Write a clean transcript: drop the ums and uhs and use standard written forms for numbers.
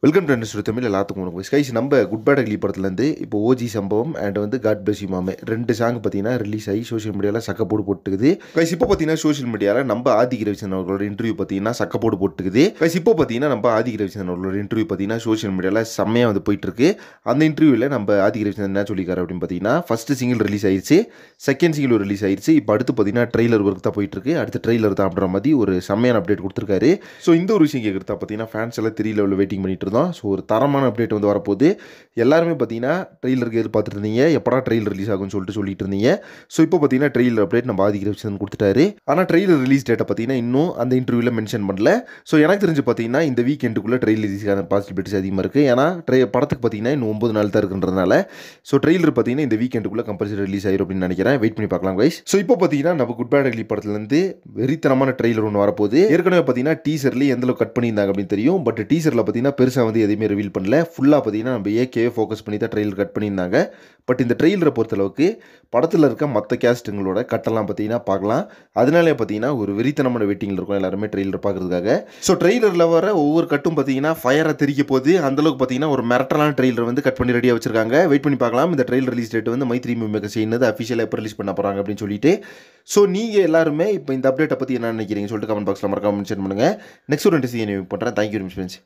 Welcome to industry Tamil எல்லாத்துக்கும் வணக்கம் guys. நம்ம குட் பேட் அக்லி படத்துலேருந்து இப்போ ஓஜி சம்பவம் அண்ட் வந்து காட் பிளஸ் யூ மாமே 2 சாங் பார்த்தீங்கன்னா ரிலீஸ் ஆகி சோஷியல் மீடியாவில் சக்கப்போடு போட்டுக்குது. கைஸ் இப்போ பார்த்தீங்கன்னா சோஷியல் மீடியாவில் நம்ம ஆதிக் ரவிச்சந்திரன் அவர்களோட இன்டர்வியூ பார்த்தீங்கன்னா சக்கப்போடு போட்டுக்குது. கைஸ் இப்போ பார்த்தீங்கன்னா நம்ம ஆதிக் ரவிச்சந்திரன் அவர்களோட இன்டர்வியூ பார்த்தீங்கன்னா சோஷியல் மீடியாவில் செம்மையாக வந்து போயிட்டு இருக்கு. அந்த இன்டர்வியூவில் நம்ம ஆதிக் ரவிச்சந்திரன் என்ன சொல்லியிருக்காரு அப்படின்னு பார்த்தீங்கன்னா, ஃபர்ஸ்ட் சிங்கிள் ரிலீஸ் ஆயிடுச்சு, செகண்ட் சிங்கிள் ரிலீஸ் ஆயிடுச்சு, இப்போ அடுத்து பார்த்தீங்கன்னா ட்ரெய்லர் ஒர்க் தான் போயிட்டு இருக்கு, அடுத்து ட்ரெய்லர் தான் அப்படின்ற மாதிரி ஒரு செம்மையான அப்டேட் கொடுத்துருக்காரு. ஸோ இந்த ஒரு விஷயம் கேட்குறதா பார்த்தீங்கன்னா ஃபேன்ஸ் எல்லாம் 3 லெவலில் வெயிட்டிங் பண்ணிட்டு இருந்தோம். ஸோ ஒரு தரமான அப்டேட் வந்து வரப்போகுது. எல்லாருமே பார்த்தீங்கன்னா ட்ரெய்லருக்கு எதிர்பார்த்துட்டு இருந்தீங்க, எப்படா ட்ரெய்லர் ரிலீஸ் ஆகும்னு சொல்லிட்டு இருந்தீங்க. ஸோ இப்போ பார்த்தீங்கன்னா ட்ரெய்லர் அப்டேட் நம்ம ஆதிக் ரவிச்சந்திரன் கொடுத்துட்டாரு. ஆனால் ட்ரெய்லர் ரிலீஸ் டேட்டை பார்த்தீங்கன்னா இன்னும் அந்த இன்டர்வியூவில் மென்ஷன் பண்ணல. ஸோ எனக்கு தெரிஞ்சு பார்த்தீங்கன்னா இந்த வீக்கெண்டுக்குள்ளே ட்ரெய்லர் ரிலீஸான பாசிபிலிட்டிஸ் அதிகமாக இருக்குது. ஏன்னா படத்துக்கு பார்த்தீங்கன்னா இன்னும் 9 நாள் தான் இருக்குன்றதுனால ஸோ ட்ரெய்லர் பார்த்தீங்கன்னா இந்த வீக்கெண்டுக்குள்ளே கம்பல்சரி ரிலீஸ் ஆயிரும் அப்படின்னு நினைக்கிறேன். வெயிட் பண்ணி பார்க்கலாம் கைஸ். ஸோ இப்போ பார்த்தீங்கன்னா நம்ம குட் பேட் அக்லி படத்துலேருந்து வெறித்தனமான ட்ரெய்லர் ஒன்று வரப்போகுது. ஏற்கனவே பார்த்தீங்கன்னா டீசர்லேயே எந்த அளவுக்கு கட் பண்ணியிருந்தாங்க அப்படின்னு தெரியும். பட் டீசரில் பார்த்தீங்கன்னா பெருசாக வந்து எதையுமே ரிவீல் பண்ணல. ஃபுல்லாக பார்த்தீங்கன்னா நம்ம ஏகேவே ஃபோக்கஸ் பண்ணி தான் ட்ரெய்லர் கட் பண்ணியிருந்தாங்க. பட் இந்த ட்ரெய்லரை பொறுத்தளவுக்கு படத்தில் இருக்க மற்ற கேஸ்ட்டுங்களோட கட்டெல்லாம் பார்த்தீங்கன்னா பார்க்கலாம். அதனாலே பார்த்தீங்கன்னா ஒரு வெறித்தனமான வெயிட்டிங்கில் இருக்கும் எல்லாருமே ட்ரெய்லர் பார்க்குறதுக்காக. ஸோ ட்ரெய்லரில் வர ஒவ்வொரு கட்டும் பார்த்தீங்கன்னா ஃபயரை தெரிக்க போகுது. அந்தளவுக்கு பார்த்தீங்கன்னா ஒரு மிரட்டலான ட்ரெய்லர் வந்து கட் பண்ணி ரெடியாக வச்சிருக்காங்க. வெயிட் பண்ணி பார்க்கலாம். இந்த ட்ரெய்லர் ரிலீஸ் டேட் வந்து மைத்ரி மூவிமேக்கர்ஸ் செய்யுது அஃபிஷியலாக எப்போ ரிலீஸ் பண்ண போகிறாங்க அப்படின்னு சொல்லிட்டு. ஸோ நீங்கள் எல்லாருமே இப்போ இந்த அப்டேட்டை பற்றி என்ன நினைக்கிறீங்க சொல்லிட்டு கமெண்ட் பாக்ஸில் மறக்காம மென்ஷன் பண்ணுங்கள். நெக்ஸ்ட் ஒரு இன்ட்ரெஸ்டிங் பண்ணுறேன். Thank you very much friends.